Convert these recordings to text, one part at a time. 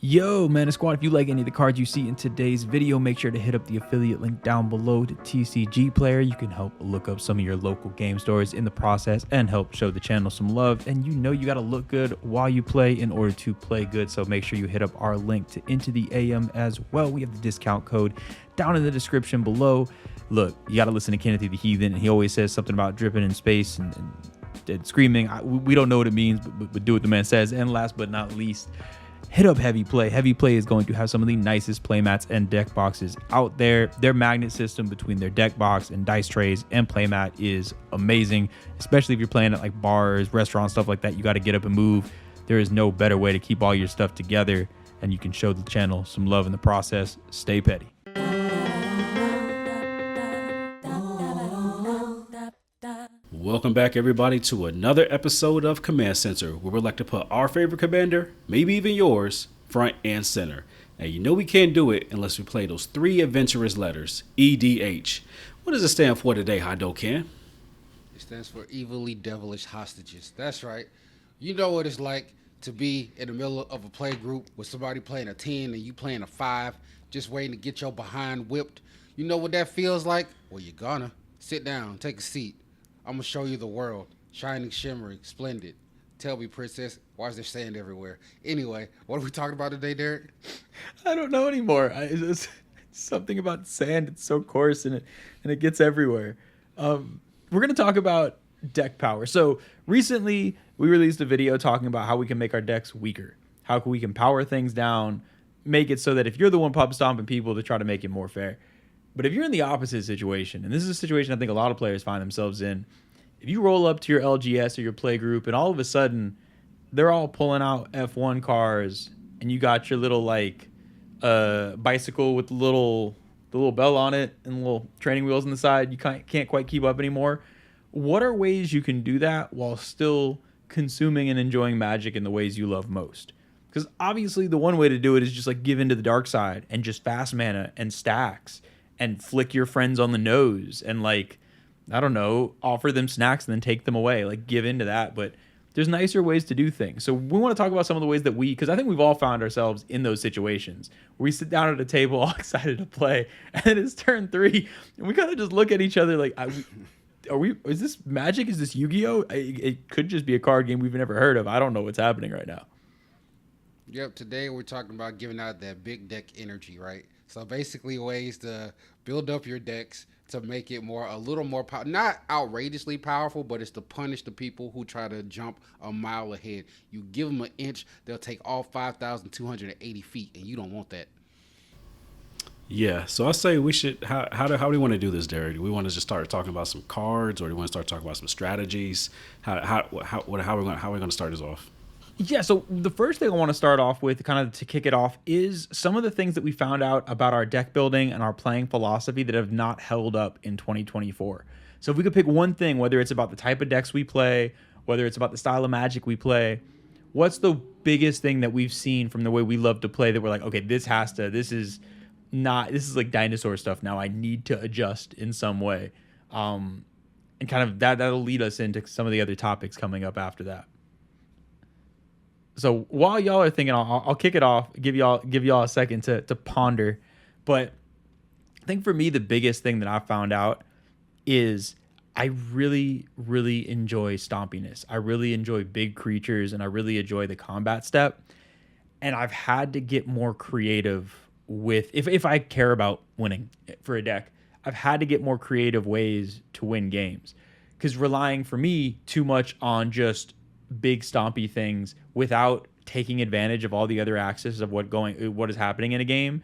Yo, Mana Squad, if you like any of the cards you see in today's video, make sure to hit up the affiliate link down below to TCG Player. You can help look up some of your local game stores in the process and help show the channel some love. And you know you got to look good while you play in order to play good. So make sure you hit up our link to Into the AM as well. We have the discount code down in the description below. Look, you got to listen to Kenneth the Heathen. And he always says something about dripping in space and screaming. We don't know what it means, but do what the man says. And last but not least, hit up Heavy Play. Heavy Play is going to have some of the nicest playmats and deck boxes out there. Their magnet system between their deck box and dice trays and playmat is amazing, especially if you're playing at like bars, restaurants, stuff like that. You got to get up and move. There is no better way to keep all your stuff together, and you can show the channel some love in the process. Stay petty. Welcome back, everybody, to another episode of Command Center, where we like to put our favorite commander, maybe even yours, front and center. And you know we can't do it unless we play those three adventurous letters, EDH. What does it stand for today, Hadoken? It stands for evilly devilish hostages. That's right. You know what it's like to be in the middle of a play group with somebody playing a 10 and you playing a 5, just waiting to get your behind whipped. You know what that feels like? Well, you're gonna. Sit down, take a seat. I'm going to show you the world. Shining, shimmering, splendid. Tell me, princess, why is there sand everywhere? Anyway, what are we talking about today, Derek? I don't know anymore. It's something about sand. It's so coarse and it gets everywhere. We're going to talk about deck power. So recently we released a video talking about how we can make our decks weaker. How we can power things down, make it so that if you're the one pub stomping people, to try to make it more fair. But if you're in the opposite situation, and this is a situation I think a lot of players find themselves in, if you roll up to your LGS or your play group and all of a sudden they're all pulling out F1 cars and you got your little like bicycle with the little bell on it and little training wheels on the side, you can't quite keep up anymore. What are ways you can do that while still consuming and enjoying Magic in the ways you love most? Because obviously the one way to do it is just like give into the dark side and just fast mana and stacks and flick your friends on the nose and like, I don't know, offer them snacks and then take them away, like give into that. But there's nicer ways to do things. So we want to talk about some of the ways that because I think we've all found ourselves in those situations where we sit down at a table all excited to play and it's turn 3 and we kind of just look at each other like, is this Magic? Is this Yu-Gi-Oh? It could just be a card game we've never heard of. I don't know what's happening right now. Yep, today we're talking about giving out that big deck energy, right? So basically ways to build up your decks to make it a little more not outrageously powerful, but it's to punish the people who try to jump a mile ahead. You give them an inch, they'll take all 5,280 feet, and you don't want that. Yeah, so I say we should. How do we want to do this, Derek? Do we want to just start talking about some cards, or do we want to start talking about some strategies? How are we going to start this off? Yeah, so the first thing I want to start off with, kind of to kick it off, is some of the things that we found out about our deck building and our playing philosophy that have not held up in 2024. So if we could pick one thing, whether it's about the type of decks we play, whether it's about the style of Magic we play, what's the biggest thing that we've seen from the way we love to play that we're like, okay, this is like dinosaur stuff now. I need to adjust in some way. And kind of that'll lead us into some of the other topics coming up after that. So while y'all are thinking, I'll kick it off, give y'all a second to ponder. But I think for me, the biggest thing that I found out is I really, really enjoy stompiness. I really enjoy big creatures, and I really enjoy the combat step. And I've had to get more creative with, if I care about winning for a deck, I've had to get more creative ways to win games. Because relying for me too much on just big stompy things without taking advantage of all the other axes of what is happening in a game,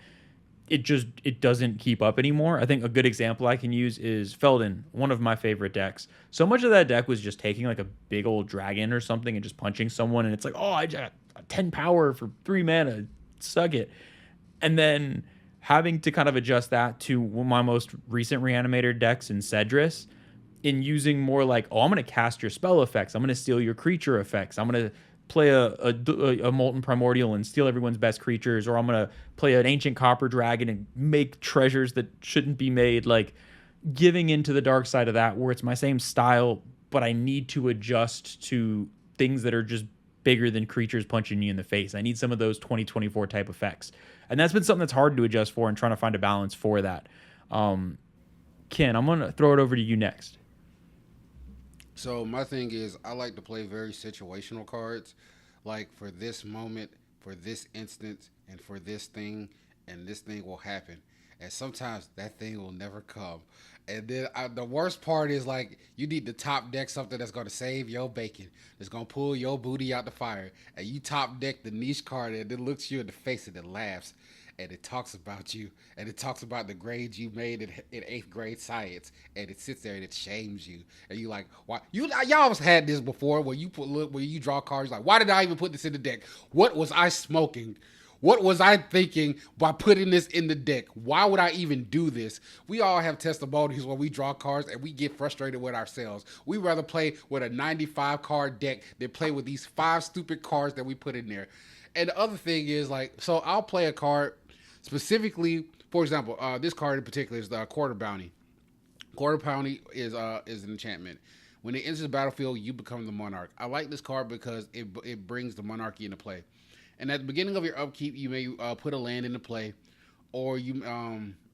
it doesn't keep up anymore. I think a good example I can use is Feldon, one of my favorite decks. So much of that deck was just taking like a big old dragon or something and just punching someone, and it's like, oh, I got 10 power for 3 mana, suck it. And then having to kind of adjust that to my most recent reanimator decks in Cedrus, in using more like, oh, I'm going to cast your spell effects, I'm going to steal your creature effects, I'm going to play a Molten Primordial and steal everyone's best creatures, or I'm going to play an Ancient Copper Dragon and make treasures that shouldn't be made. Like giving into the dark side of that, where it's my same style, but I need to adjust to things that are just bigger than creatures punching you in the face. I need some of those 2024 type effects. And that's been something that's hard to adjust for and trying to find a balance for that. Ken, I'm going to throw it over to you next. So my thing is, I like to play very situational cards, like for this moment, for this instance, and for this thing, and this thing will happen. And sometimes that thing will never come. And then the worst part is like you need to top deck something that's going to save your bacon, that's going to pull your booty out the fire, and you top deck the niche card, and it looks you in the face and it laughs. And it talks about you, and it talks about the grades you made in 8th grade science, and it sits there and it shames you, and you like, why? Y'all had this before where you draw cards like, why did I even put this in the deck? What was I smoking? What was I thinking by putting this in the deck? Why would I even do this? We all have testimonies where we draw cards and we get frustrated with ourselves. We rather play with a 95 card deck than play with these 5 stupid cards that we put in there. And the other thing is like, so I'll play a card. Specifically, for example, this card in particular is the Quarter Bounty. Quarter Bounty is an enchantment. When it enters the battlefield, you become the monarch. I like this card because it brings the monarchy into play. And at the beginning of your upkeep, you may put a land into play, or you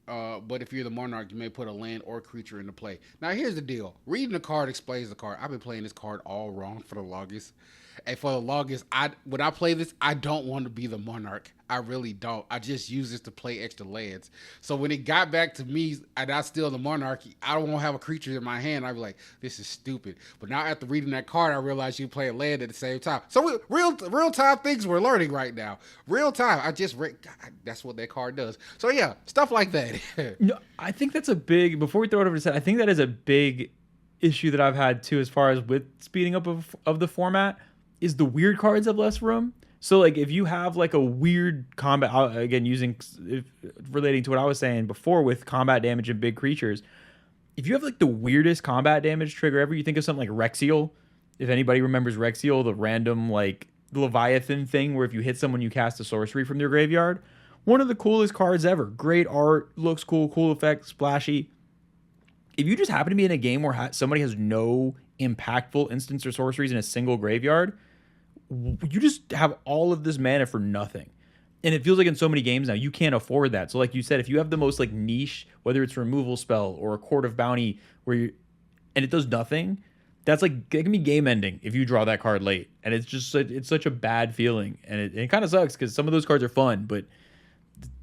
but if you're the monarch, you may put a land or creature into play. Now, here's the deal. Reading the card explains the card. I've been playing this card all wrong for the longest. And for the longest, when I play this, I don't want to be the monarch. I really don't. I just use this to play extra lands. So when it got back to me and I still the monarchy, I don't want to have a creature in my hand. I'd be like, this is stupid. But now after reading that card, I realized you play a land at the same time. So real time things we're learning right now. Real time. That's what that card does. So yeah, stuff like that. No, I think that's a big, before we throw it over to Seth, I think that is a big issue that I've had too, as far as with speeding up of the format, is the weird cards have less room. So like if you have like a weird combat, again, relating to what I was saying before with combat damage and big creatures, if you have like the weirdest combat damage trigger ever, you think of something like Rexiel. If anybody remembers Rexiel, the random like Leviathan thing where if you hit someone, you cast a sorcery from their graveyard. One of the coolest cards ever. Great art, looks cool, cool effects, splashy. If you just happen to be in a game where somebody has no impactful instants or sorceries in a single graveyard, you just have all of this mana for nothing. And it feels like in so many games now, you can't afford that. So like you said, if you have the most like niche, whether it's a removal spell or a Court of Bounty and it does nothing, that's like, it can be game ending if you draw that card late. And it's just, it's such a bad feeling. And it kind of sucks because some of those cards are fun, but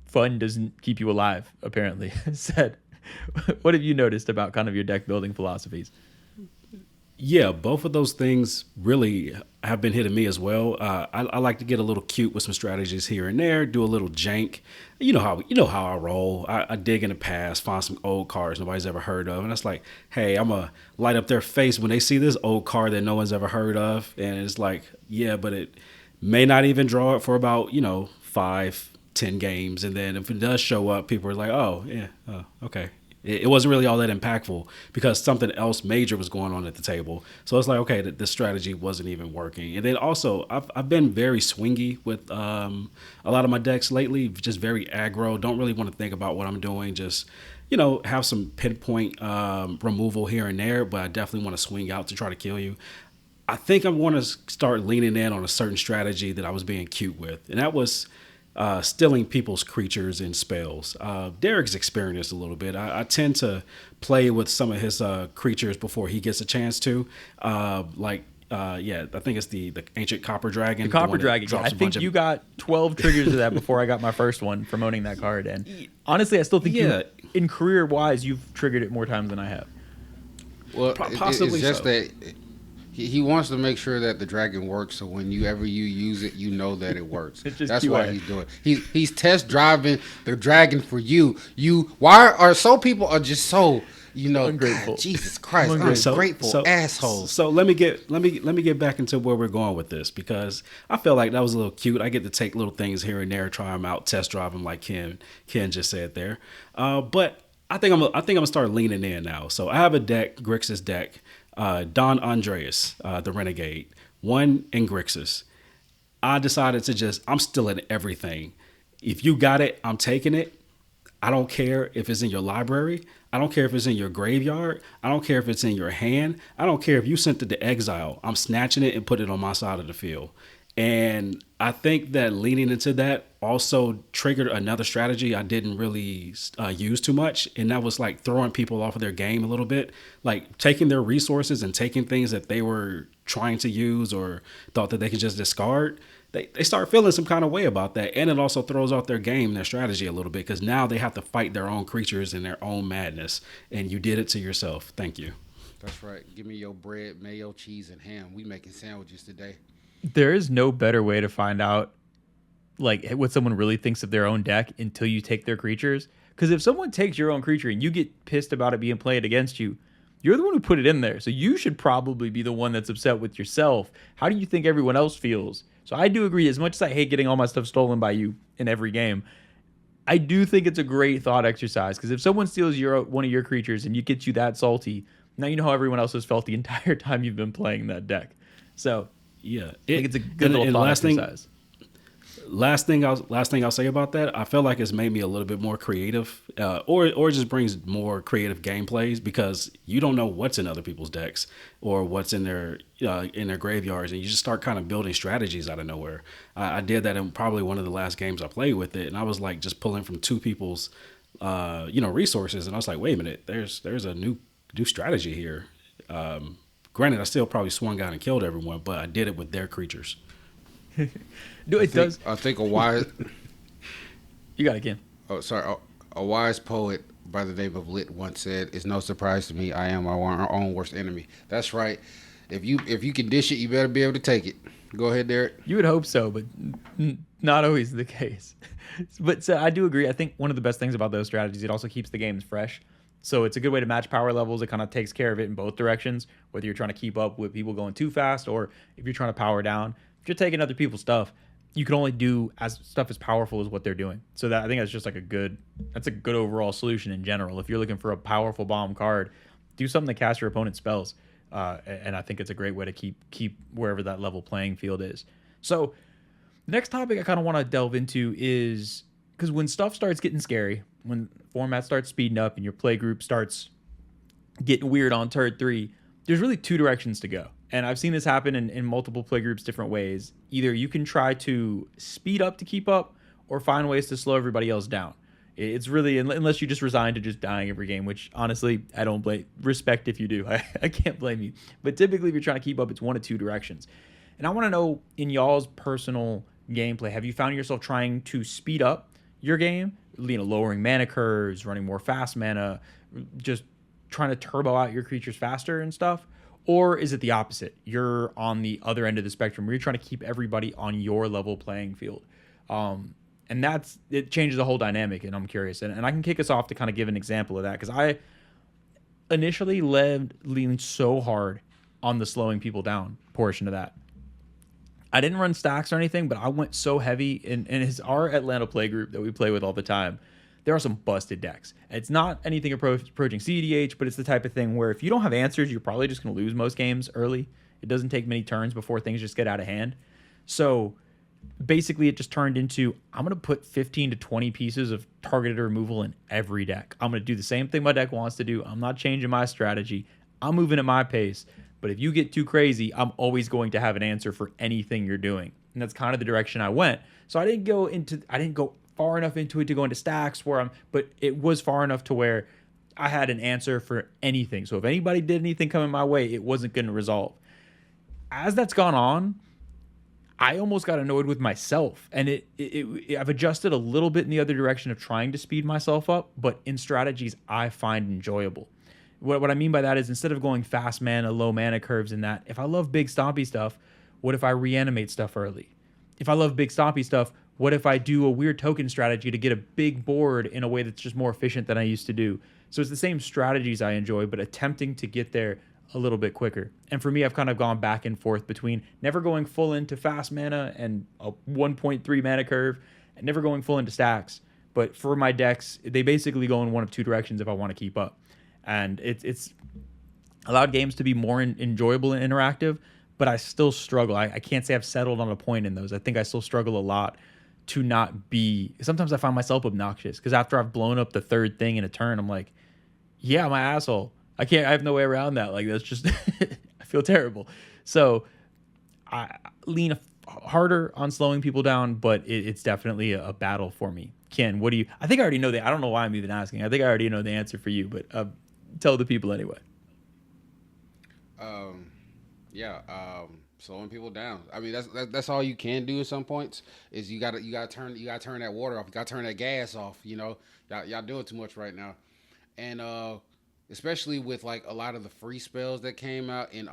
fun doesn't keep you alive, apparently. Said, what have you noticed about kind of your deck building philosophies? Yeah, both of those things really have been hitting me as well. I like to get a little cute with some strategies here and there, do a little jank. You know how I roll. I dig in the past, find some old cards nobody's ever heard of, and it's like, hey, I'm gonna light up their face when they see this old card that no one's ever heard of, and it's like, yeah, but it may not even draw it for about 5-10 games, and then if it does show up, people are like, oh yeah, okay. It wasn't really all that impactful because something else major was going on at the table. So it's like, okay, the strategy wasn't even working. And then also, I've been very swingy with a lot of my decks lately, just very aggro. Don't really want to think about what I'm doing. Just, have some pinpoint removal here and there, but I definitely want to swing out to try to kill you. I think I want to start leaning in on a certain strategy that I was being cute with, and that was stealing people's creatures and spells. Derek's experienced a little bit. I tend to play with some of his creatures before he gets a chance to. I think it's the ancient copper dragon. The copper dragon. Yeah, I think you got 12 triggers of that before I got my first one from owning that card. And honestly, I still think in career wise, you've triggered it more times than I have. Well, possibly it's just so. that he wants to make sure that the dragon works, so whenever you use it, you know that it works. That's why he's doing it. He's test driving the dragon for you. Why are so people are just so ungrateful? God, Jesus Christ, ungrateful assholes. So let me get back into where we're going with this, because I feel like that was a little cute. I get to take little things here and there, try them out, test drive them, like Ken just said there. But I think I'm gonna start leaning in now. So I have a deck, Grixis deck. Don Andreas, the Renegade, 1 in Grixis. I decided to I'm stealing everything. If you got it, I'm taking it. I don't care if it's in your library. I don't care if it's in your graveyard. I don't care if it's in your hand. I don't care if you sent it to exile. I'm snatching it and put it on my side of the field. And I think that leaning into that also triggered another strategy I didn't really use too much. And that was like throwing people off of their game a little bit, like taking their resources and taking things that they were trying to use or thought that they could just discard. They start feeling some kind of way about that. And it also throws off their game, their strategy a little bit, because now they have to fight their own creatures and their own madness. And you did it to yourself. Thank you. That's right. Give me your bread, mayo, cheese, and ham. We making sandwiches today. There is no better way to find out like what someone really thinks of their own deck until you take their creatures. Because if someone takes your own creature and you get pissed about it being played against you, you're the one who put it in there. So you should probably be the one that's upset with yourself. How do you think everyone else feels? So I do agree, as much as I hate getting all my stuff stolen by you in every game, I do think it's a great thought exercise. Because if someone steals one of your creatures and you get you that salty, now you know how everyone else has felt the entire time you've been playing that deck. So yeah, I think it's a good little thought exercise. Last thing I'll say about that, I feel like it's made me a little bit more creative, or just brings more creative gameplays, because you don't know what's in other people's decks or what's in their graveyards, and you just start kind of building strategies out of nowhere. I did that in probably one of the last games I played with it, and I was like just pulling from two people's resources, and I was like, wait a minute, there's a new strategy here. Granted, I still probably swung out and killed everyone, but I did it with their creatures. No, it does. I think a wise. You got it, Kim. Oh, sorry. A wise poet by the name of Lit once said, "It's no surprise to me. I am our own worst enemy." That's right. If you can dish it, you better be able to take it. Go ahead, Derek. You would hope so, but not always the case. But so I do agree. I think one of the best things about those strategies, it also keeps the games fresh. So it's a good way to match power levels. It kind of takes care of it in both directions, whether you're trying to keep up with people going too fast or if you're trying to power down. If you're taking other people's stuff, you can only do stuff as powerful as what they're doing. So that I think that's just like a good overall solution in general. If you're looking for a powerful bomb card, do something to cast your opponent's spells. And I think it's a great way to keep wherever that level playing field is. So the next topic I kind of want to delve into is, because when stuff starts getting scary, when format starts speeding up and your play group starts getting weird on turn 3, there's really two directions to go. And I've seen this happen in multiple play groups different ways. Either you can try to speed up to keep up or find ways to slow everybody else down. It's really, unless you just resign to just dying every game, which honestly, I don't respect if you do. I can't blame you. But typically, if you're trying to keep up, it's one of two directions. And I want to know, in y'all's personal gameplay, have you found yourself trying to speed up your game, lowering mana curves, running more fast mana, just trying to turbo out your creatures faster and stuff? Or is it the opposite? You're on the other end of the spectrum where you're trying to keep everybody on your level playing field. And it changes the whole dynamic, and I'm curious. And I can kick us off to kind of give an example of that, because I initially leaned so hard on the slowing people down portion of that. I didn't run stacks or anything, but I went so heavy in our Atlanta play group that we play with all the time. There are some busted decks. It's not anything approaching CEDH, but it's the type of thing where if you don't have answers, you're probably just going to lose most games early. It doesn't take many turns before things just get out of hand. So basically it just turned into, I'm going to put 15 to 20 pieces of targeted removal in every deck. I'm going to do the same thing my deck wants to do. I'm not changing my strategy. I'm moving at my pace. But if you get too crazy, I'm always going to have an answer for anything you're doing. And that's kind of the direction I went. So I didn't go far enough into it to go into stacks but it was far enough to where I had an answer for anything. So if anybody did anything coming my way, it wasn't going to resolve. As that's gone on, I almost got annoyed with myself, and I've adjusted a little bit in the other direction of trying to speed myself up, but in strategies I find enjoyable. What I mean by that is, instead of going fast mana, low mana curves in that, if I love big stompy stuff, what if I reanimate stuff early? If I love big stompy stuff, what if I do a weird token strategy to get a big board in a way that's just more efficient than I used to do? So it's the same strategies I enjoy, but attempting to get there a little bit quicker. And for me, I've kind of gone back and forth between never going full into fast mana and a 1.3 mana curve, and never going full into stacks. But for my decks, they basically go in one of two directions if I want to keep up. And it's allowed games to be more enjoyable and interactive, but I still struggle. I can't say I've settled on a point in those. I think I still struggle a lot to not be. Sometimes I find myself obnoxious because after I've blown up the third thing in a turn, I'm like, yeah, I'm an asshole. I have no way around that. Like, that's just, I feel terrible. So I lean harder on slowing people down, but it's definitely a battle for me. Ken, what do you, I think I already know I don't know why I'm even asking. I think I already know the answer for you, but tell the people anyway. Slowing people down. I mean, that's all you can do at some points. Is you gotta turn that water off. You gotta turn that gas off. You know, y'all doing too much right now, and especially with like a lot of the free spells that came out in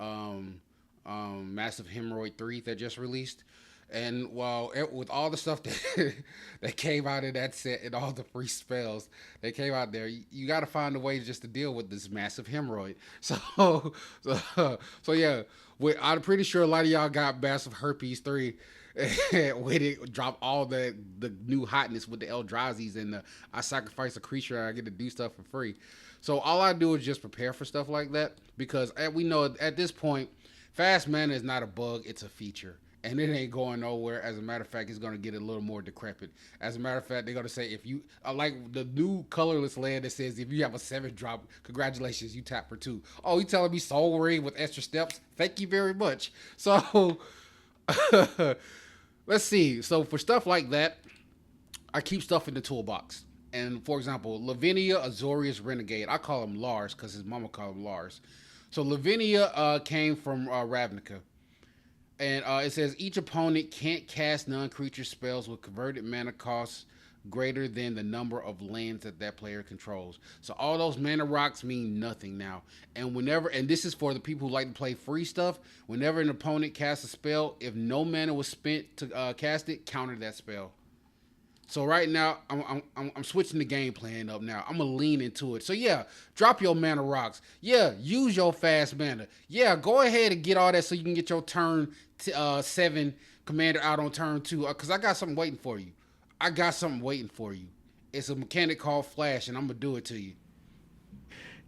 Massive Hemorrhoid 3 that just released. And with all the stuff that came out of that set and all the free spells that came out there, you got to find a way just to deal with this massive hemorrhoid. So yeah, I'm pretty sure a lot of y'all got massive herpes 3 when it dropped all the new hotness with the Eldrazi's and I sacrifice a creature and I get to do stuff for free. So all I do is just prepare for stuff like that because we know at this point, fast mana is not a bug, it's a feature. And it ain't going nowhere. As a matter of fact, it's going to get a little more decrepit. As a matter of fact, they're going to say if you like the new colorless land that says if you have a 7-drop, congratulations, you tap for 2. Oh, you telling me Soul Ring with extra steps? Thank you very much. So let's see. So for stuff like that, I keep stuff in the toolbox. And for example, Lavinia Azorius Renegade. I call him Lars because his mama called him Lars. So Lavinia came from Ravnica. And it says each opponent can't cast non-creature spells with converted mana costs greater than the number of lands that player controls. So all those mana rocks mean nothing now. And this is for the people who like to play free stuff, whenever an opponent casts a spell, if no mana was spent to cast it, counter that spell. So right now, I'm switching the game plan up now. I'm going to lean into it. So yeah, drop your mana rocks. Yeah, use your fast mana. Yeah, go ahead and get all that so you can get your turn 7 commander out on turn 2. Because I got something waiting for you. It's a mechanic called Flash, and I'm going to do it to you.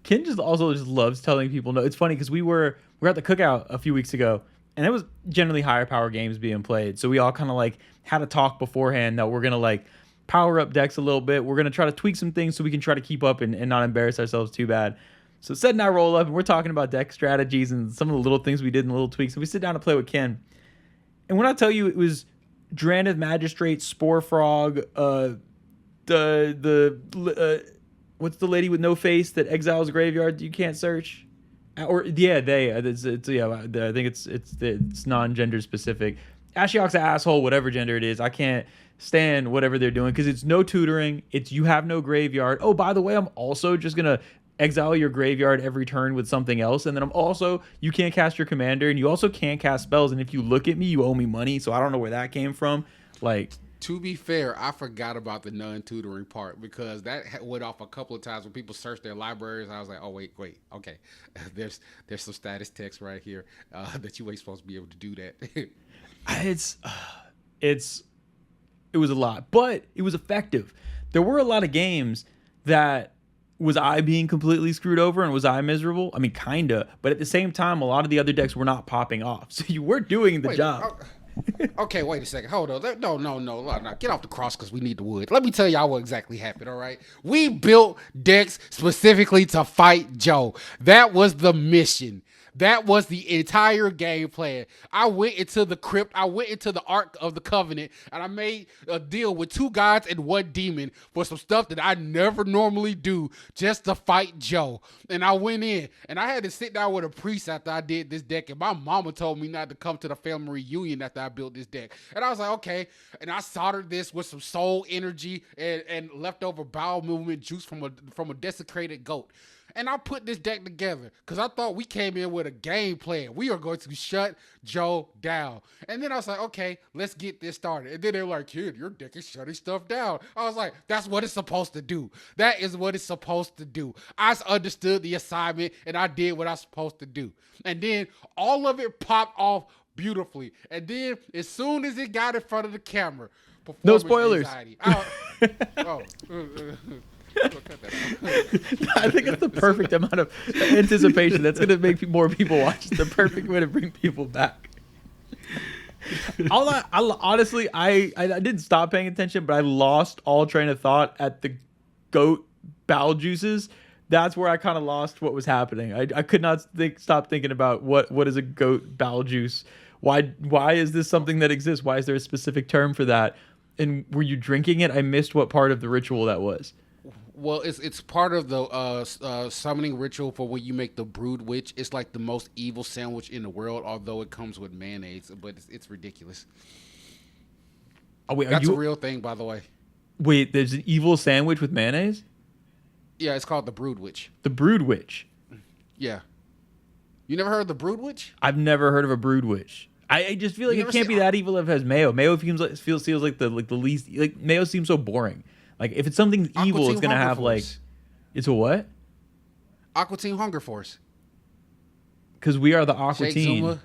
Ken just loves telling people no. It's funny because we were at the cookout a few weeks ago, and it was generally higher power games being played. So we all kind of like had a talk beforehand that we're going to like power up decks a little bit. We're going to try to tweak some things so we can try to keep up and not embarrass ourselves too bad. So Seth and I roll up and we're talking about deck strategies and some of the little things we did and little tweaks. And we sit down to play with Ken. And when I tell you it was Drannith Magistrate, Spore Frog, what's the lady with no face that exiles a graveyard you can't search? I think it's non-gender specific. Ashiok's an asshole, whatever gender it is. I can't stand whatever they're doing because it's no tutoring. It's you have no graveyard. Oh, by the way, I'm also just gonna exile your graveyard every turn with something else, and then you can't cast your commander, and you also can't cast spells. And if you look at me, you owe me money. So I don't know where that came from. Like, to be fair, I forgot about the non-tutoring part because that went off a couple of times when people searched their libraries. I was like, oh, wait, okay. There's some status text right here that you ain't supposed to be able to do that. It was a lot, but it was effective. There were a lot of games that was I being completely screwed over and was I miserable? I mean, kinda, but at the same time, a lot of the other decks were not popping off. So you were doing the job. Okay, wait a second. Hold on. No. Get off the cross because we need the wood. Let me tell y'all what exactly happened, all right? We built decks specifically to fight Joe. That was the mission. That was the entire game plan. I went into the crypt. I went into the Ark of the Covenant, and I made a deal with 2 gods and 1 demon for some stuff that I never normally do just to fight Joe. And I went in, and I had to sit down with a priest after I did this deck, and my mama told me not to come to the family reunion after I built this deck. And I was like, okay. And I soldered this with some soul energy and leftover bowel movement juice from a desecrated goat. And I put this deck together because I thought we came in with a game plan. We are going to shut Joe down. And then I was like, okay, let's get this started. And then they were like, kid, your deck is shutting stuff down. I was like, that's what it's supposed to do. That is what it's supposed to do. I understood the assignment and I did what I was supposed to do. And then all of it popped off beautifully. And then as soon as it got in front of the camera, no spoilers. I think it's the perfect amount of anticipation. That's going to make more people watch. It's the perfect way to bring people back. Honestly, I didn't stop paying attention, but I lost all train of thought at the goat bowel juices. That's where I kind of lost what was happening. I could not stop thinking about what is a goat bowel juice. Why is this something that exists? Why is there a specific term for that? And were you drinking it? I missed what part of the ritual that was. Well, it's part of the summoning ritual for when you make the brood witch. It's like the most evil sandwich in the world, although it comes with mayonnaise, but it's ridiculous. Oh wait, that's a real thing, by the way. Wait, there's an evil sandwich with mayonnaise? Yeah, it's called the brood witch. The brood witch. Yeah. You never heard of the brood witch? I've never heard of a brood witch. I just feel like it can't be that evil if it has mayo. Mayo feels like the least, like mayo seems so boring. Like if it's something evil, it's gonna have like, it's a what? Aqua Team Hunger Force. Because we are the Aqua Team. Zuma.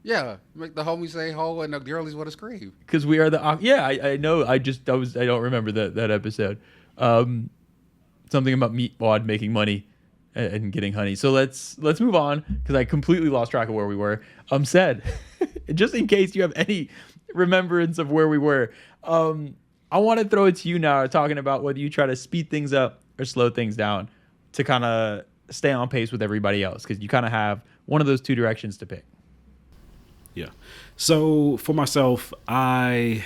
Yeah, make the homies say ho and the girlies want to scream. Because we are the I know. I don't remember that episode. Something about Meatwad making money and getting honey. So let's move on because I completely lost track of where we were. Said, just in case you have any remembrance of where we were, I want to throw it to you now, talking about whether you try to speed things up or slow things down to kind of stay on pace with everybody else, because you kind of have one of those two directions to pick. Yeah. So for myself, I'm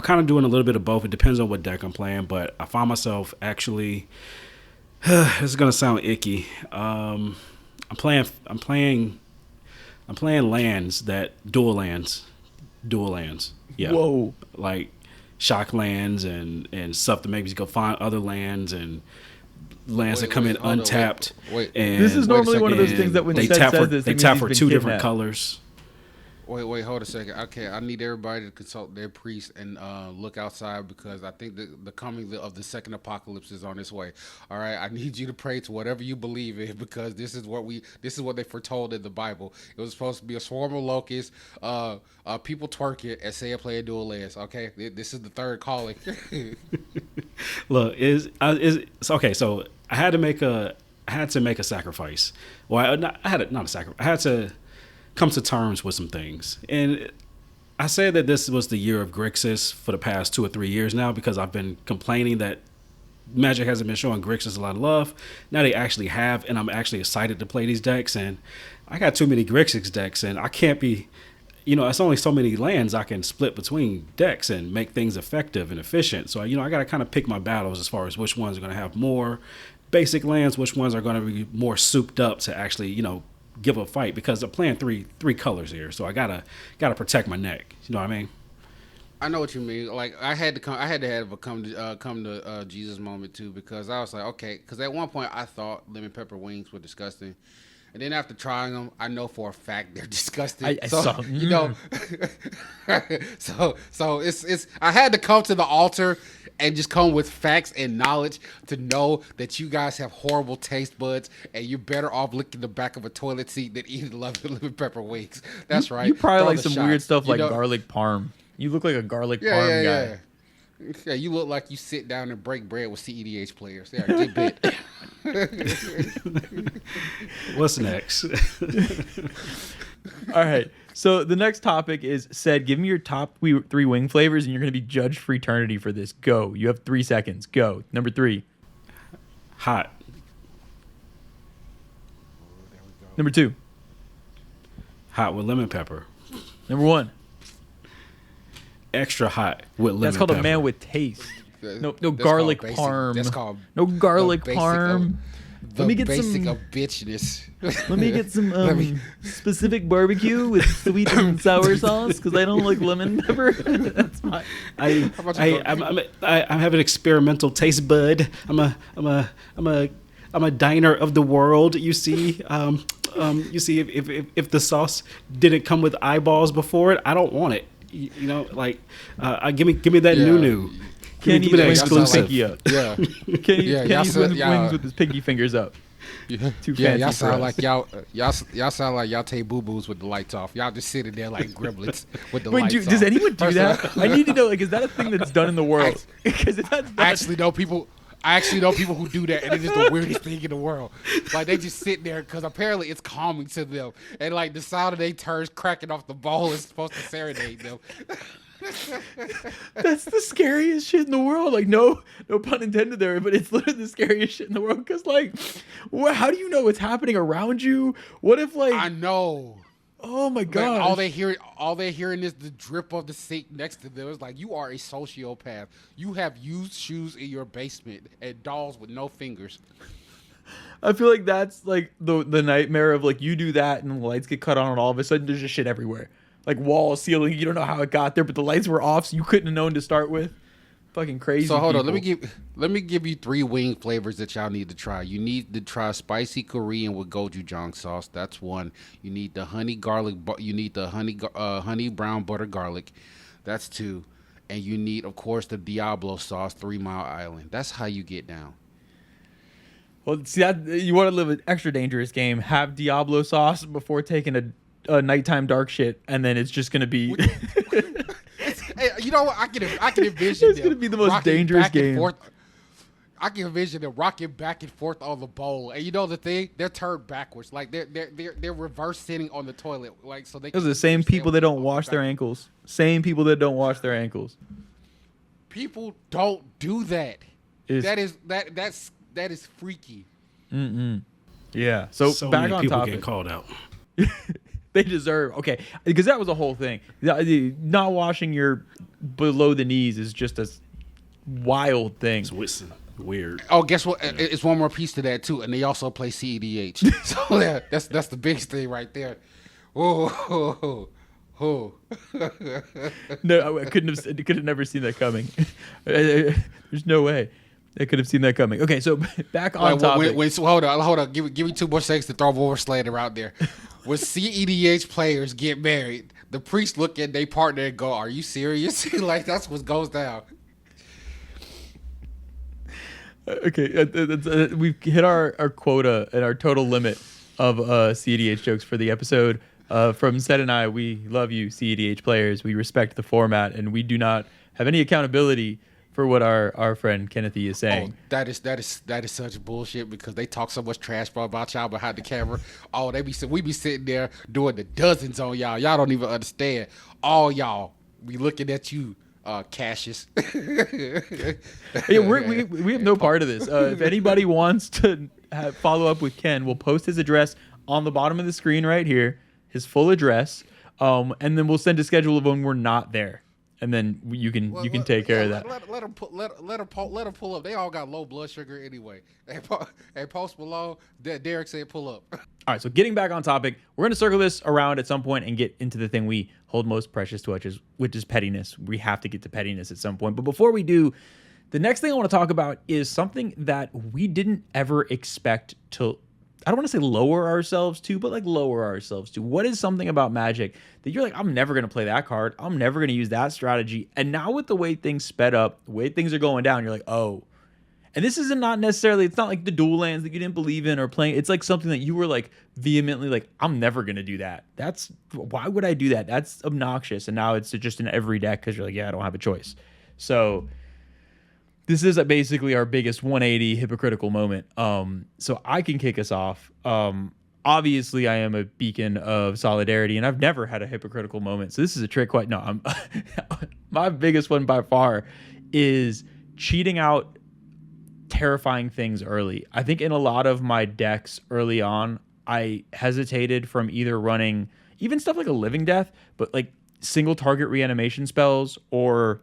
kind of doing a little bit of both. It depends on what deck I'm playing, but I find myself actually. This is gonna sound icky. I'm playing lands that dual lands. Yeah. Whoa. Like shock lands and stuff that makes you go find other lands and lands that come in untapped. And this is normally one of those things that when they Seth tap says this, they it tap means for he's two been different kidnapped. colors. Wait, hold a second. Okay, I need everybody to consult their priest and look outside, because I think the coming of the second apocalypse is on its way. All right, I need you to pray to whatever you believe in, because this is what they foretold in the Bible. It was supposed to be a swarm of locusts, people twerking, and say play a dual lands. Okay, this is the third calling. Look, is okay. So I had to make a sacrifice. Well, I had to come to terms with some things. And I say that this was the year of Grixis for the past 2 or 3 years now, because I've been complaining that Magic hasn't been showing Grixis a lot of love. Now they actually have, and I'm actually excited to play these decks. And I got too many Grixis decks, and I can't be, it's only so many lands I can split between decks and make things effective and efficient. So, I got to kind of pick my battles as far as which ones are going to have more basic lands, which ones are going to be more souped up to actually, give a fight, because I'm playing three colors here, so I gotta protect my neck. You know what I mean? I know what you mean. Like I had to have a come to Jesus moment too, because I was like, okay, because at one point I thought lemon pepper wings were disgusting, and then after trying them, I know for a fact they're disgusting. I saw them. So it's I had to come to the altar and just come with facts and knowledge to know that you guys have horrible taste buds, and you're better off licking the back of a toilet seat than eating lemon pepper wings. That's right. You probably Throw like the some shots. weird stuff like garlic parm. You look like a garlic parm guy. Yeah, you look like you sit down and break bread with EDH players. Yeah, get bit. What's next? All right. So the next topic is give me your top 3 wing flavors, and you're going to be judged for eternity for this. Go. You have 3 seconds. Go. Number 3. Hot. Number 2. Hot with lemon pepper. Number 1. Extra hot with lemon pepper. That's called a man with taste. No garlic parm. That's called no garlic parm. Let me get some of bitchness. Let me get some specific barbecue with sweet and sour sauce, because I don't like lemon pepper. That's my. I have an experimental taste bud. I'm a diner of the world. You see, if the sauce didn't come with eyeballs before it, I don't want it. Give me that new. Kenny that swings his exclusive. pinky up. Yeah. Kenny swings wings with his pinky fingers up. Too fancy y'all for sound us. like y'all sound like y'all take boo-boos with the lights off. Y'all just sitting there like gremlins with the lights off. Does anyone do First that? of all- I need to know, is that a thing that's done in the world? Because that's I actually know people I actually know people who do that, and it is the weirdest thing in the world. Like, they just sit there because apparently it's calming to them, and like the sound of their turns cracking off the ball is supposed to serenade them. That's the scariest shit in the world. Like, no pun intended there, but it's literally the scariest shit in the world. Because, like, how do you know what's happening around you? What if, like, I know. Oh my god! Like, all they hearing is the drip of the sink next to them. It's like, you are a sociopath. You have used shoes in your basement and dolls with no fingers. I feel like that's like the nightmare of like you do that and the lights get cut on and all of a sudden there's just shit everywhere. Like wall, ceiling, you don't know how it got there, but the lights were off, so you couldn't have known to start with. Fucking crazy. So hold people. on, let me give you 3 wing flavors that y'all need to try. You need to try spicy Korean with gochujang sauce. That's one. You need the honey garlic. You need the honey brown butter garlic. That's 2. And you need, of course, the Diablo sauce, 3 Mile Island. That's how you get down. Well, see that you want to live an extra dangerous game. Have Diablo sauce before taking a nighttime dark shit, and then it's just gonna be. Hey, you know what? I can envision it's gonna be the most dangerous game. I can envision them rocking back and forth on the bowl, and you know the thing, they're turned backwards, like they're reverse sitting on the toilet, like so they. Those are the same people that don't wash their ankles. Same people that don't wash their ankles. People don't do that. That is freaky. Yeah. So back many on people topic. get called out. They deserve because that was a whole thing. Not washing your below the knees is just a wild thing. It's weird. Oh, guess what? It's one more piece to that too, and they also play CEDH. So yeah, that's the biggest thing right there. Oh. No, I could have never seen that coming. There's no way I could have seen that coming. Okay, so back on topic. Hold on. Give me 2 more seconds to throw more slander out there. When CEDH players get married, the priest look at their partner and go, "Are you serious?" Like that's what goes down. Okay, we've hit our quota and our total limit of CEDH jokes for the episode. From Seth and I, we love you, CEDH players. We respect the format, and we do not have any accountability for what our friend Kenneth E is saying. Oh, that is such bullshit because they talk so much trash about y'all behind the camera. Oh, we be sitting there doing the dozens on y'all. Y'all don't even understand. All y'all be looking at you, Cassius. Yeah, we have no part of this. If anybody wants to follow up with Ken, we'll post his address on the bottom of the screen right here, his full address, and then we'll send a schedule of when we're not there. And then you can take care of that. Let them pull up. They all got low blood sugar anyway. Hey, Post Malone, Derek said pull up. All right, so getting back on topic, we're going to circle this around at some point and get into the thing we hold most precious to us, which is pettiness. We have to get to pettiness at some point. But before we do, the next thing I want to talk about is something that we didn't ever expect to, I don't want to say lower ourselves to, but like lower ourselves to. What is something about Magic that you're like, I'm never going to play that card. I'm never going to use that strategy. And now with the way things sped up, the way things are going down, you're like, oh. And this isn't not necessarily, it's not like the dual lands that you didn't believe in or playing. It's like something that you were like vehemently like, I'm never going to do that. Why would I do that? That's obnoxious. And now it's just in every deck because you're like, yeah, I don't have a choice. So this is basically our biggest 180 hypocritical moment. So I can kick us off. Obviously, I am a beacon of solidarity, and I've never had a hypocritical moment. So this is a trick. My biggest one by far is cheating out terrifying things early. I think in a lot of my decks early on, I hesitated from either running even stuff like a Living Death, but like single target reanimation spells or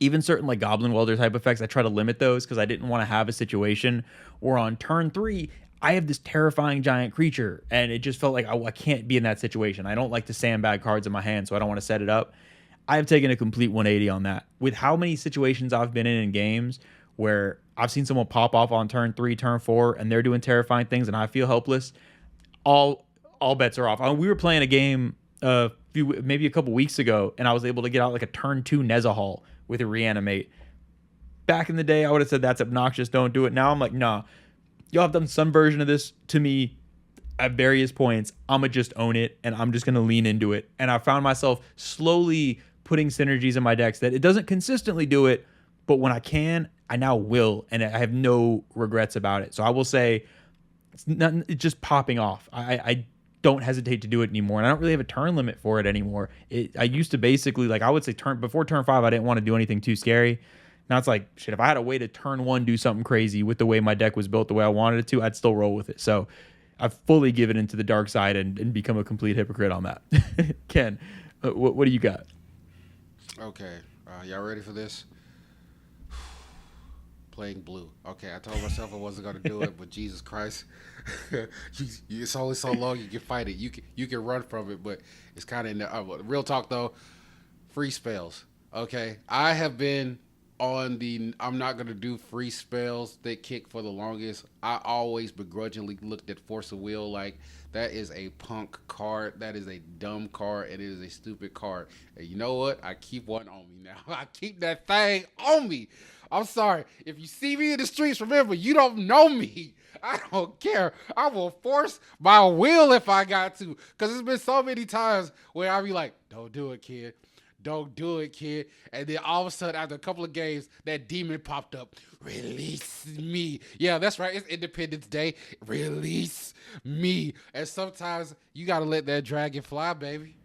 even certain like Goblin Welder type effects. I try to limit those because I didn't want to have a situation where on turn 3, I have this terrifying giant creature and it just felt like I can't be in that situation. I don't like to sandbag cards in my hand, so I don't want to set it up. I have taken a complete 180 on that. With how many situations I've been in games where I've seen someone pop off on turn 3, turn 4, and they're doing terrifying things and I feel helpless, all bets are off. We were playing a game maybe a couple weeks ago, and I was able to get out like a turn 2 Nezahal with a reanimate. Back in the day, I would have said that's obnoxious, don't do it. Now I'm like, nah, y'all have done some version of this to me at various points. I'm going to just own it, and I'm just going to lean into it. And I found myself slowly putting synergies in my decks that it doesn't consistently do it, but when I can, I now will, and I have no regrets about it. So I will say it's just popping off. I don't hesitate to do it anymore, and I don't really have a turn limit for it anymore. I used to basically, like, I would say before turn 5, I didn't want to do anything too scary. Now it's like, shit, if I had a way to turn 1 do something crazy with the way my deck was built, the way I wanted it to, I'd still roll with it. So I've fully given into the dark side and become a complete hypocrite on that. Ken, what do you got? Okay, y'all ready for this? Playing blue. Okay, I told myself I wasn't gonna do it, but Jesus Christ, it's only so long you can fight it. You can run from it, but it's kind of in there. Real talk though, free spells. Okay, I have been on the I'm not gonna do free spells that kick for the longest. I always begrudgingly looked at Force of Will like that is a punk card, that is a dumb card, and it is a stupid card. And you know what? I keep one on me now. I keep that thing on me. I'm sorry. If you see me in the streets, remember, you don't know me. I don't care. I will force my will if I got to. Because there's been so many times where I'll be like, don't do it, kid. Don't do it, kid. And then all of a sudden, after a couple of games, that demon popped up. Release me. Yeah, that's right. It's Independence Day. Release me. And sometimes you got to let that dragon fly, baby.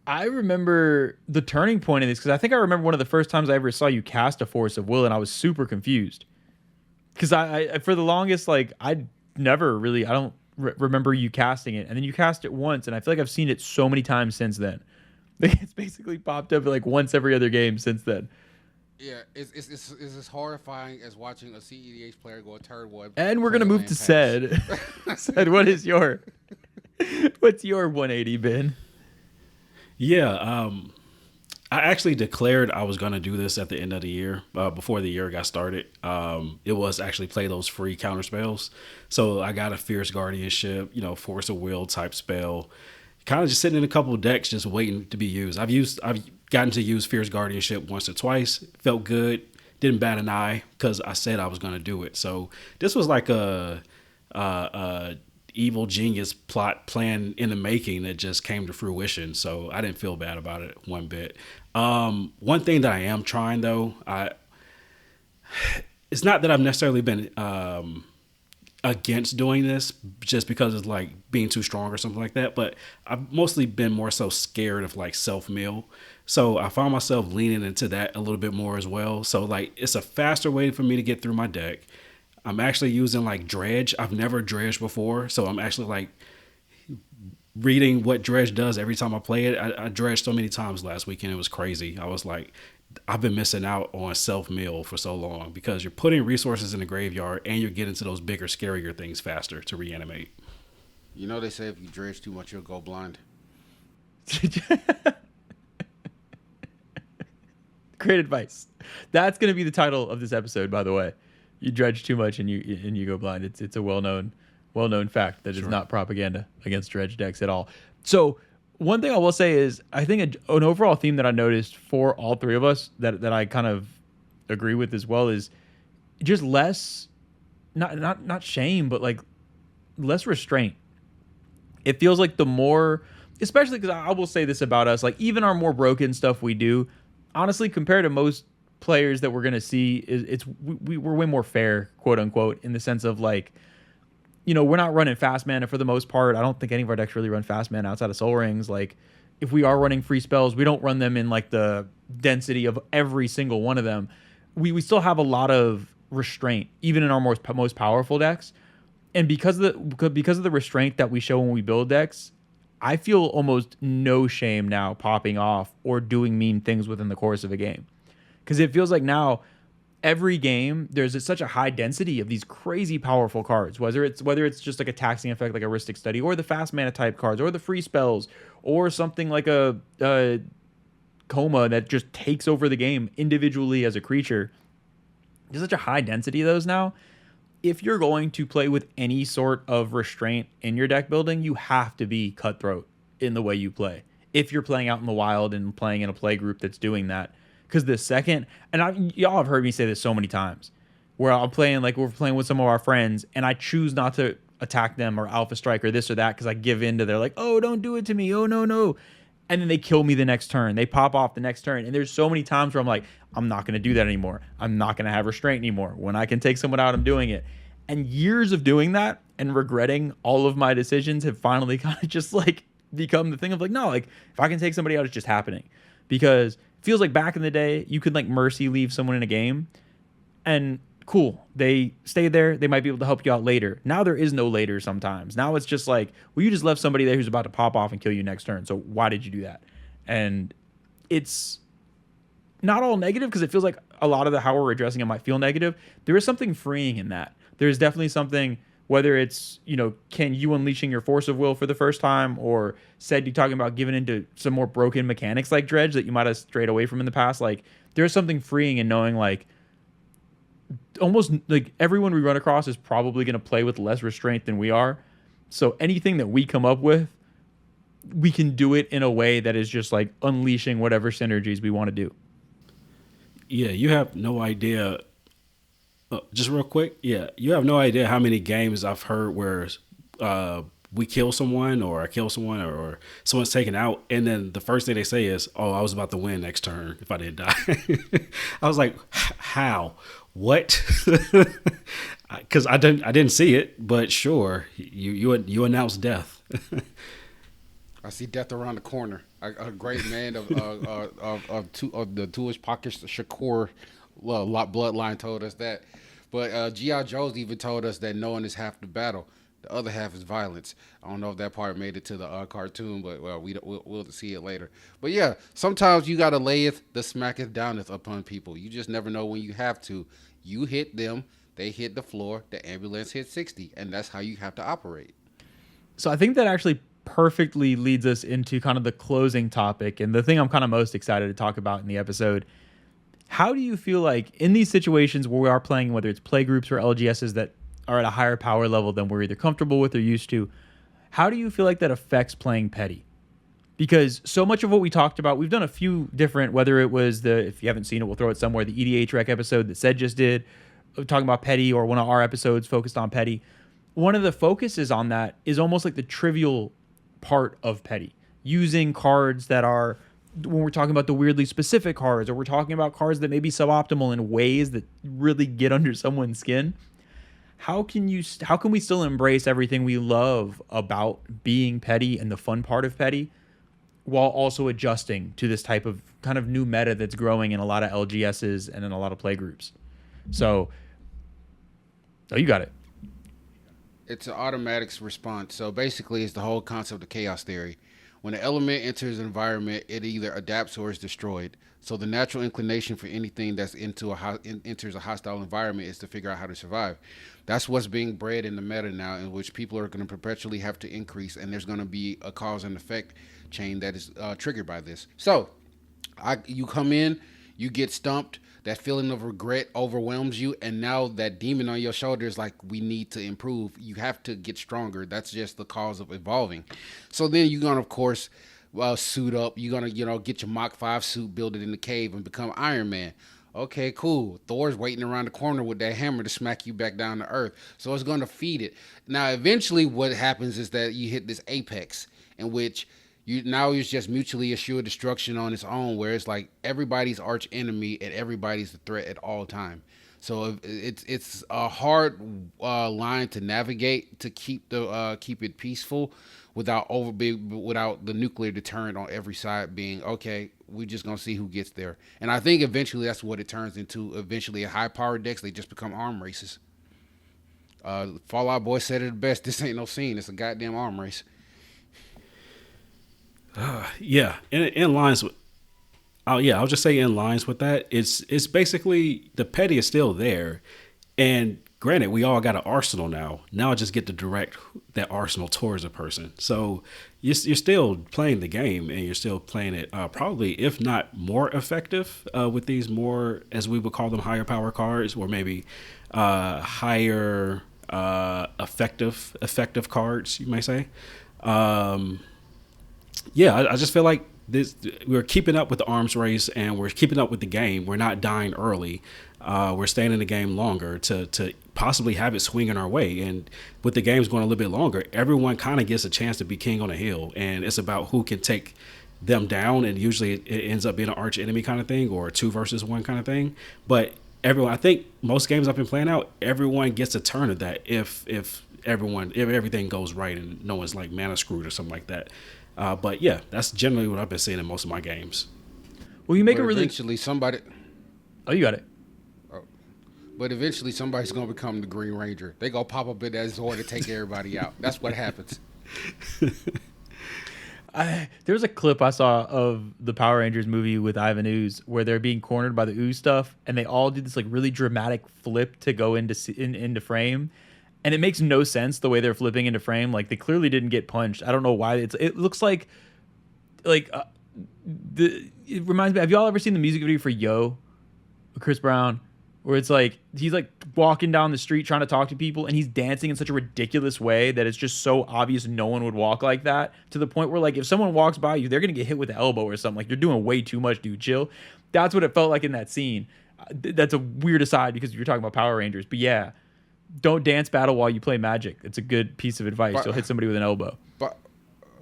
I remember the turning point in this because I think I remember one of the first times I ever saw you cast a Force of Will, and I was super confused. Because I for the longest, like, I don't remember you casting it. And then you cast it once, and I feel like I've seen it so many times since then. It's basically popped up like once every other game since then. Yeah, it's as horrifying as watching a CEDH player go a turn 1. And we're going to move to Sed. Sed, what's your 180 bin? Yeah, I actually declared I was going to do this at the end of the year, before the year got started. It was actually play those free counter spells. So I got a Fierce Guardianship, Force of Will type spell. Kind of just sitting in a couple of decks just waiting to be used. I've gotten to use Fierce Guardianship once or twice. Felt good. Didn't bat an eye because I said I was going to do it. So this was like a evil genius plan in the making that just came to fruition. So I didn't feel bad about it one bit. One thing that I am trying though, it's not that I've necessarily been against doing this just because it's like being too strong or something like that, but I've mostly been more so scared of like self-mill. So I found myself leaning into that a little bit more as well. So like it's a faster way for me to get through my deck. I'm actually using like dredge. I've never dredged before, so I'm actually like reading what dredge does every time I play it. I dredged so many times last weekend, it was crazy. I was like, I've been missing out on self-mill for so long because you're putting resources in the graveyard and you're getting to those bigger, scarier things faster to reanimate. You know they say if you dredge too much, you'll go blind. Great advice. That's going to be the title of this episode, by the way. You dredge too much and you go blind. It's a well-known fact that is not propaganda against dredge decks at all. So one thing I will say is I think an overall theme that I noticed for all three of us that I kind of agree with as well is just less, not shame, but like less restraint. It feels like the more, especially because I will say this about us, like even our more broken stuff we do, honestly, compared to most players that we're going to see, we're way more fair, quote unquote, in the sense of like, we're not running fast mana for the most part. I don't think any of our decks really run fast mana outside of Soul Rings. Like, if we are running free spells, we don't run them in like the density of every single one of them. We still have a lot of restraint, even in our most powerful decks. And because of the restraint that we show when we build decks, I feel almost no shame now popping off or doing mean things within the course of a game. Because it feels like now every game there's such a high density of these crazy powerful cards, whether it's just like a taxing effect like a Ristic Study, or the fast mana type cards, or the free spells, or something like a Coma that just takes over the game individually as a creature. There's such a high density of those now. If you're going to play with any sort of restraint in your deck building, you have to be cutthroat in the way you play. If you're playing out in the wild and playing in a play group that's doing that. Because the second, and y'all have heard me say this so many times, where we're playing with some of our friends, and I choose not to attack them or alpha strike or this or that because I give in to their like, oh, don't do it to me, oh no. and then they kill me the next turn. They pop off the next turn. And there's so many times where I'm like, I'm not going to do that anymore. I'm not going to have restraint anymore. When I can take someone out, I'm doing it. And years of doing that and regretting all of my decisions have finally kind of just like become the thing of like, no, like if I can take somebody out, it's just happening. Because it feels like back in the day, you could like mercy leave someone in a game and cool, they stay there. They might be able to help you out later. Now there is no later sometimes. Now it's just like, well, you just left somebody there who's about to pop off and kill you next turn. So why did you do that? And it's not all negative because it feels like a lot of how we're addressing it might feel negative. There is something freeing in that. There's definitely something, whether it's, can you unleashing your force of will for the first time, or said you talking about giving into some more broken mechanics like Dredge that you might have strayed away from in the past. Like there's something freeing in knowing like almost like everyone we run across is probably going to play with less restraint than we are. So anything that we come up with, we can do it in a way that is just like unleashing whatever synergies we want to do. Yeah, you have no idea. Just real quick, you have no idea how many games I've heard where we kill someone or I kill someone or someone's taken out, and then the first thing they say is, "Oh, I was about to win next turn if I didn't die." I was like, "How? What?" Because I didn't see it, but sure, you announced death. I see death around the corner. A great man of the Tuish Pakish Shakur bloodline told us that. But G.I. Joe's even told us that knowing is half the battle. The other half is violence. I don't know if that part made it to the cartoon, but we'll see it later. But yeah, sometimes you gotta layeth the smacketh downeth upon people. You just never know when you have to. You hit them, they hit the floor, the ambulance hit 60, and that's how you have to operate. So I think that actually perfectly leads us into kind of the closing topic and the thing I'm kind of most excited to talk about in the episode. How do you feel like in these situations where we are playing, whether it's play groups or LGSs that are at a higher power level than we're either comfortable with or used to, how do you feel like that affects playing petty? Because so much of what we talked about, we've done a few different, whether it was if you haven't seen it, we'll throw it somewhere, the EDH rec episode that Sed just did, talking about petty, or one of our episodes focused on petty. One of the focuses on that is almost like the trivial part of petty, using cards that are, when we're talking about the weirdly specific cards, or we're talking about cards that may be suboptimal in ways that really get under someone's skin. How can we still embrace everything we love about being petty and the fun part of petty, while also adjusting to this type of kind of new meta that's growing in a lot of LGSs and in a lot of play groups? So, you got it. It's an automatic response. So basically, it's the whole concept of chaos theory. When an element enters an environment, it either adapts or is destroyed. So the natural inclination for anything that's enters a hostile environment is to figure out how to survive. That's what's being bred in the meta now, in which people are going to perpetually have to increase, and there's going to be a cause and effect chain that is triggered by this. So you come in, you get stumped, that feeling of regret overwhelms you, and now that demon on your shoulder is like, we need to improve. You have to get stronger. That's just the cause of evolving. So then you're gonna, of course, suit up. You're gonna, get your Mach 5 suit, build it in the cave, and become Iron Man. Okay, cool. Thor's waiting around the corner with that hammer to smack you back down to earth. So it's gonna feed it. Now, eventually, what happens is that you hit this apex, in which now it's just mutually assured destruction on its own, where it's like everybody's arch enemy and everybody's a threat at all time. So it's a hard line to navigate to keep it peaceful without the nuclear deterrent on every side being, okay, we're just gonna see who gets there. And I think eventually that's what it turns into. Eventually, a high powered decks, they just become arm races. Fallout Boy said it best: "This ain't no scene; it's a goddamn arm race." In lines with, I'll just say in lines with that, it's basically the petty is still there, and granted, we all got an arsenal now. Now I just get to direct that arsenal towards a person. So you're still playing the game, and you're still playing it probably, if not more effective, with these more, as we would call them, higher power cards, or maybe higher effective cards, you may say. I just feel like we're keeping up with the arms race, and we're keeping up with the game. We're not dying early. We're staying in the game longer to possibly have it swing in our way. And with the games going a little bit longer, everyone kind of gets a chance to be king on a hill. And it's about who can take them down, and usually it ends up being an arch enemy kind of thing or a 2 versus 1 kind of thing. But everyone, I think most games I've been playing out, everyone gets a turn of that if everything goes right and no one's like mana screwed or something like that. But yeah, that's generally what I've been seeing in most of my games. Well, you make But a really eventually somebody. Oh, you got it. But eventually somebody's gonna become the Green Ranger. They gonna pop up in that Zord to take everybody out. That's what happens. There was a clip I saw of the Power Rangers movie with Ivan Ooze where they're being cornered by the ooze stuff, and they all do this like really dramatic flip to go into frame, and it makes no sense the way they're flipping into frame. Like they clearly didn't get punched. I don't know why. It looks like it reminds me. Have y'all ever seen the music video for Yo, with Chris Brown? Where it's like he's like walking down the street trying to talk to people, and he's dancing in such a ridiculous way that it's just so obvious no one would walk like that, to the point where like if someone walks by you, they're gonna get hit with the elbow or something. Like, you're doing way too much, dude. Chill. That's what it felt like in that scene. That's a weird aside because you're talking about Power Rangers, but yeah, don't dance battle while you play Magic. It's a good piece of advice. You'll hit somebody with an elbow. But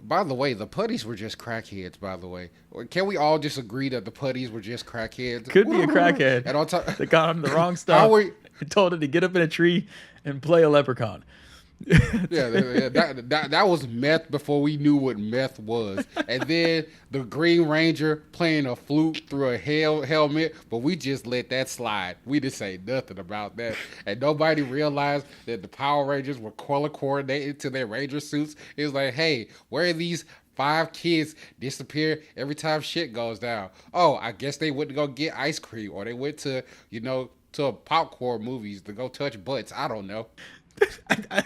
by the way, the putties were just crackheads. By the way, can we all just agree that the putties were just crackheads? Could be a crackhead. At all time, They got him the wrong stuff. Told him to get up in a tree and play a leprechaun. Yeah, that was meth before we knew what meth was. And then the Green Ranger playing a flute through a helmet, but we just let that slide. We didn't say nothing about that. And nobody realized that the Power Rangers were color coordinated to their Ranger suits. It was like, hey, where are these 5 kids disappear every time shit goes down? Oh, I guess they went to go get ice cream, or they went to, to popcorn movies to go touch butts. I don't know. I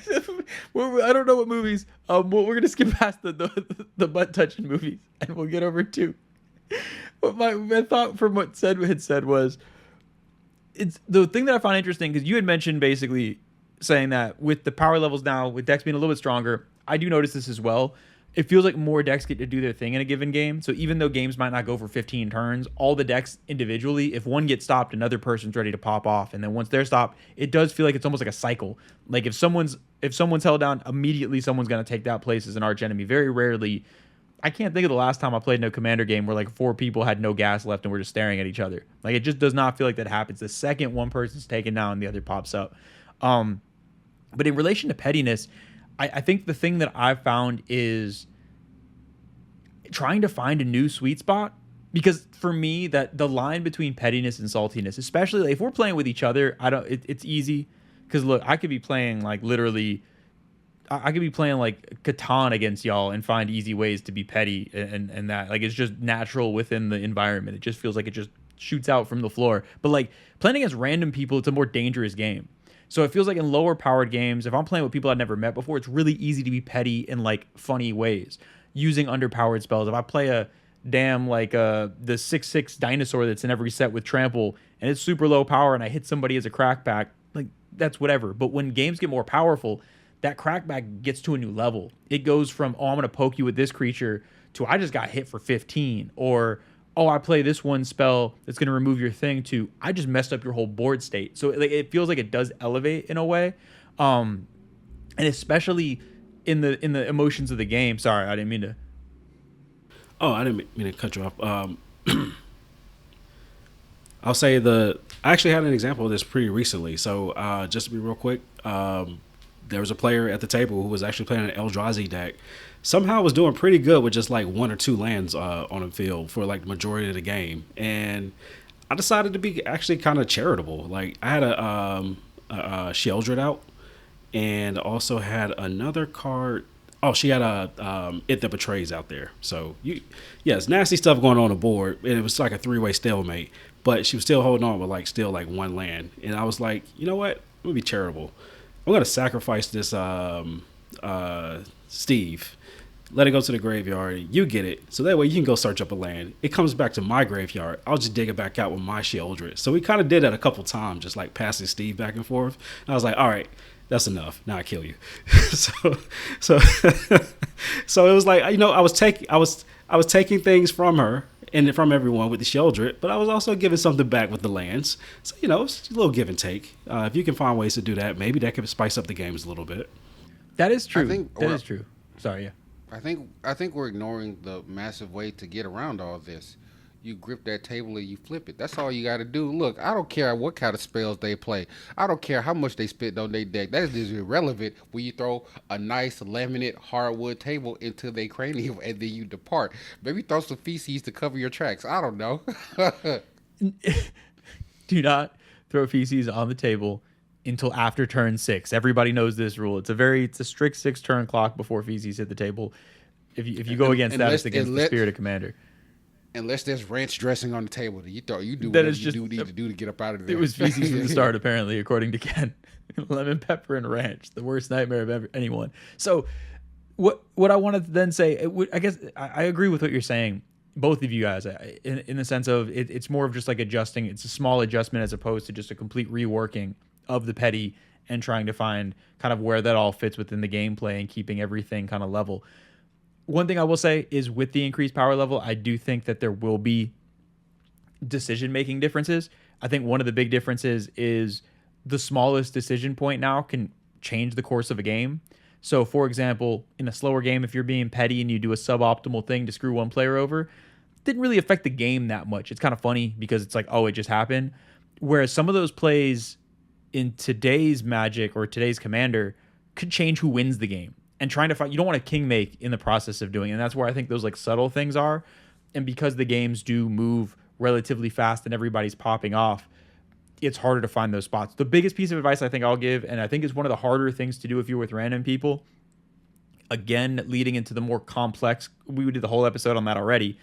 don't know what movies. We're gonna skip past the butt touching movies, and we'll get over to. But my thought from what had said was, it's the thing that I find interesting, because you had mentioned basically saying that with the power levels now, with decks being a little bit stronger, I do notice this as well. It feels like more decks get to do their thing in a given game. So even though games might not go for 15 turns, all the decks individually, if one gets stopped, another person's ready to pop off. And then once they're stopped, it does feel like it's almost like a cycle. Like if someone's held down, immediately someone's going to take that place as an arch enemy. Very rarely. I can't think of the last time I played in a commander game where like 4 people had no gas left and were just staring at each other. Like, it just does not feel like that happens. The second one person's taken down, the other pops up. But in relation to pettiness, I think the thing that I've found is trying to find a new sweet spot, because for me, that the line between pettiness and saltiness, especially like if we're playing with each other, it's easy, because look, I could be playing like literally, I could be playing like Catan against y'all and find easy ways to be petty, and that like it's just natural within the environment. It just feels like it just shoots out from the floor. But like playing against random people, it's a more dangerous game. So it feels like in lower powered games, if I'm playing with people I've never met before, it's really easy to be petty in like funny ways using underpowered spells. If I play a damn like the 6/6 dinosaur that's in every set with trample and it's super low power and I hit somebody as a crackback, like that's whatever. But when games get more powerful, that crackback gets to a new level. It goes from, oh, I'm going to poke you with this creature to I just got hit for 15, or oh, I play this one spell that's going to remove your thing, to I just messed up your whole board state. So like, it feels like it does elevate in a way. And especially in the emotions of the game. Sorry, I didn't mean to. Oh, I didn't mean to cut you off. I'll say I actually had an example of this pretty recently. So just to be real quick, there was a player at the table who was actually playing an Eldrazi deck. Somehow was doing pretty good with just like 1 or 2 lands on the field for like the majority of the game. And I decided to be actually kind of charitable. Like I had a Sheldred out, and also had another card. Oh, she had a It That Betrays out there. So it's nasty stuff going on the board. And it was like a 3-way stalemate, but she was still holding on with like still like 1 land. And I was like, you know what? I'm gonna be charitable. I'm gonna sacrifice this Steve. Let it go to the graveyard. You get it. So that way you can go search up a land. It comes back to my graveyard. I'll just dig it back out with my Sheldred. So we kind of did that a couple times, just like passing Steve back and forth. And I was like, all right, that's enough. Now I kill you. so it was like, I was taking things from her and from everyone with the Sheldred, but I was also giving something back with the lands. So it's a little give and take. If you can find ways to do that, maybe that could spice up the games a little bit. That is true. That is true. Sorry, yeah. I think we're ignoring the massive way to get around all this. You grip that table and you flip it. That's all you got to do. Look, I don't care what kind of spells they play. I don't care how much they spit on their deck. That is irrelevant when you throw a nice laminate hardwood table into their cranium and then you depart. Maybe throw some feces to cover your tracks. I don't know. Do not throw feces on the table until after turn 6. Everybody knows this rule. It's a strict 6-turn clock before feces hit the table. If you go against that, it's against the spirit of commander. Unless there's ranch dressing on the table, you do That whatever is you just do need to do to get up out of there. It was feces from the start, apparently, according to Ken. Lemon pepper and ranch, the worst nightmare of anyone. So, what I wanted to then say, I guess I agree with what you're saying, both of you guys, in the sense of it's more of just like adjusting. It's a small adjustment as opposed to just a complete reworking of the petty and trying to find kind of where that all fits within the gameplay and keeping everything kind of level. One thing I will say is with the increased power level, I do think that there will be decision-making differences. I think one of the big differences is the smallest decision point now can change the course of a game. So, for example, in a slower game, if you're being petty and you do a suboptimal thing to screw one player over, it didn't really affect the game that much. It's kind of funny because it's like, oh, it just happened. Whereas some of those plays in today's Magic or today's Commander could change who wins the game. And trying to find, you don't want to king make in the process of doing it. And that's where I think those like subtle things are. And because the games do move relatively fast and everybody's popping off, it's harder to find those spots. The biggest piece of advice I think I'll give, and I think it's one of the harder things to do if you're with random people, again, leading into the more complex, we did the whole episode on that already,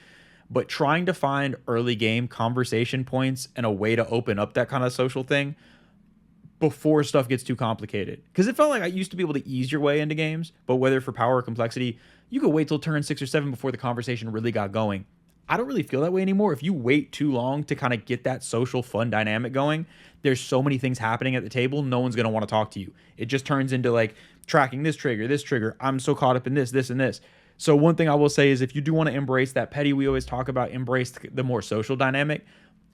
but trying to find early game conversation points and a way to open up that kind of social thing before stuff gets too complicated. Because it felt like I used to be able to ease your way into games, but whether for power or complexity, you could wait till turn 6 or 7 before the conversation really got going. I don't really feel that way anymore. If you wait too long to kind of get that social fun dynamic going, there's so many things happening at the table, no one's going to want to talk to you. It just turns into like tracking this trigger. I'm so caught up in this, and this. So one thing I will say is if you do want to embrace that petty, we always talk about embrace the more social dynamic,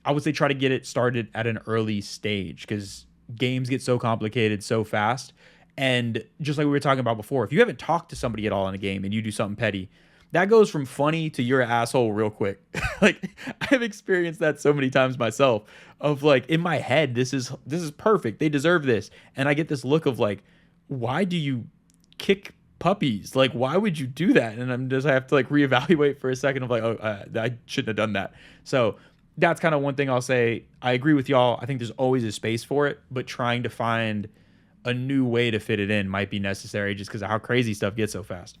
I would say try to get it started at an early stage because games get so complicated so fast. And just like we were talking about before, if you haven't talked to somebody at all in a game and you do something petty, that goes from funny to you're an asshole real quick. Like I've experienced that so many times myself of like in my head, this is perfect. They deserve this. And I get this look of like, why do you kick puppies? Like, why would you do that? And I have to like reevaluate for a second of like, oh, I shouldn't have done that. So that's kind of one thing I'll say. I agree with y'all. I think there's always a space for it, but trying to find a new way to fit it in might be necessary just because of how crazy stuff gets so fast.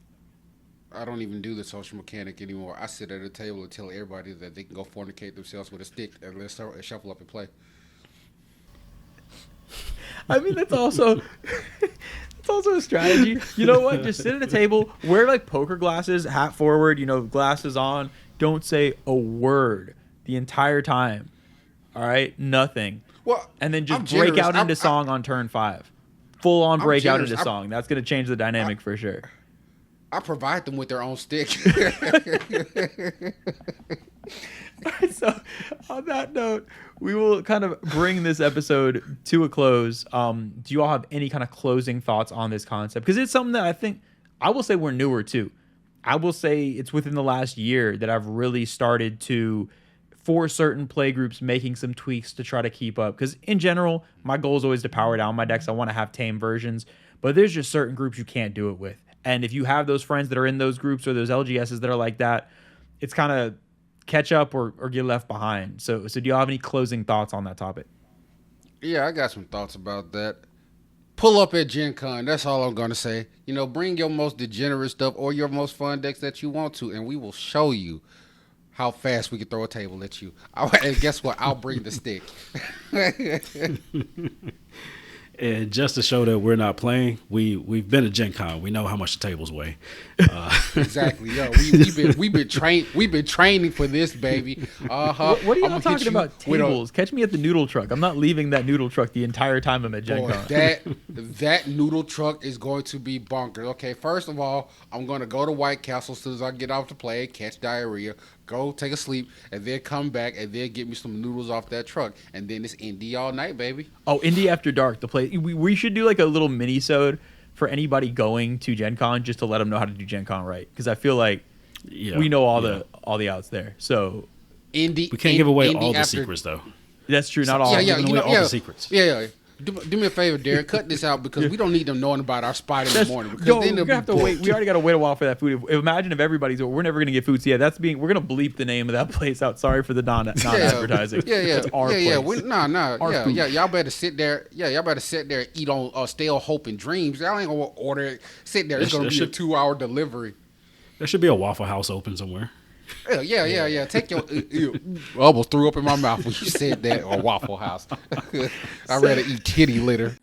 I don't even do the social mechanic anymore. I sit at a table and tell everybody that they can go fornicate themselves with a stick and let's shuffle up and play. I mean, that's also a strategy. You know what? Just sit at a table, wear like poker glasses, hat forward, glasses on. Don't say a word the entire time. All right? Nothing. Well, and then just break out into song on turn 5. Full on break out into song. That's going to change the dynamic for sure. I provide them with their own stick. So, on that note, we will kind of bring this episode to a close. Do you all have any kind of closing thoughts on this concept? Because it's something that I think, I will say we're newer to. I will say it's within the last year that I've really started to, for certain play groups, making some tweaks to try to keep up. Because in general, my goal is always to power down my decks. I want to have tame versions. But there's just certain groups you can't do it with. And if you have those friends that are in those groups or those LGSs that are like that, it's kind of catch up or get left behind. So do you have any closing thoughts on that topic? Yeah, I got some thoughts about that. Pull up at Gen Con. That's all I'm going to say. Bring your most degenerate stuff or your most fun decks that you want to, and we will show you how fast we can throw a table at you. And guess what? I'll bring the stick. And just to show that we're not playing, we've been at Gen Con. We know how much the tables weigh. Exactly. Yo, we've been training for this, baby. What are y'all talking about tables? Catch me at the noodle truck. I'm not leaving that noodle truck the entire time I'm at Gen Con. That noodle truck is going to be bonkers. Okay, first of all, I'm going to go to White Castle as soon as I get off to play, catch diarrhea, go take a sleep, and then come back and then get me some noodles off that truck. And then it's indie all night, baby. Oh, indie after dark, the play. We should do like a little mini-sode for anybody going to Gen Con just to let them know how to do Gen Con right, because I feel like Yeah. we know all the outs there. So We can't give away all the secrets though. that's true. Not all. giving away all the secrets. Yeah. Do me a favor, Derek. Cut this out because we don't need them knowing about our spot in the morning. Because No, then we're gonna have to wait. We already got to wait a while for that food. Imagine if everybody's. We're never gonna get food. So yeah, we're gonna bleep the name of that place out. Sorry for the non-advertising. Yeah. It's our place. Yeah. food. Y'all better sit there. Yeah, y'all better sit there and eat on stale hope and dreams. Y'all ain't gonna order it. Sit there. It's gonna be a 2-hour delivery. There should be a Waffle House open somewhere. Yeah. Take your. I almost threw up in my mouth when you said that. Or Waffle House. I'd rather eat kitty litter.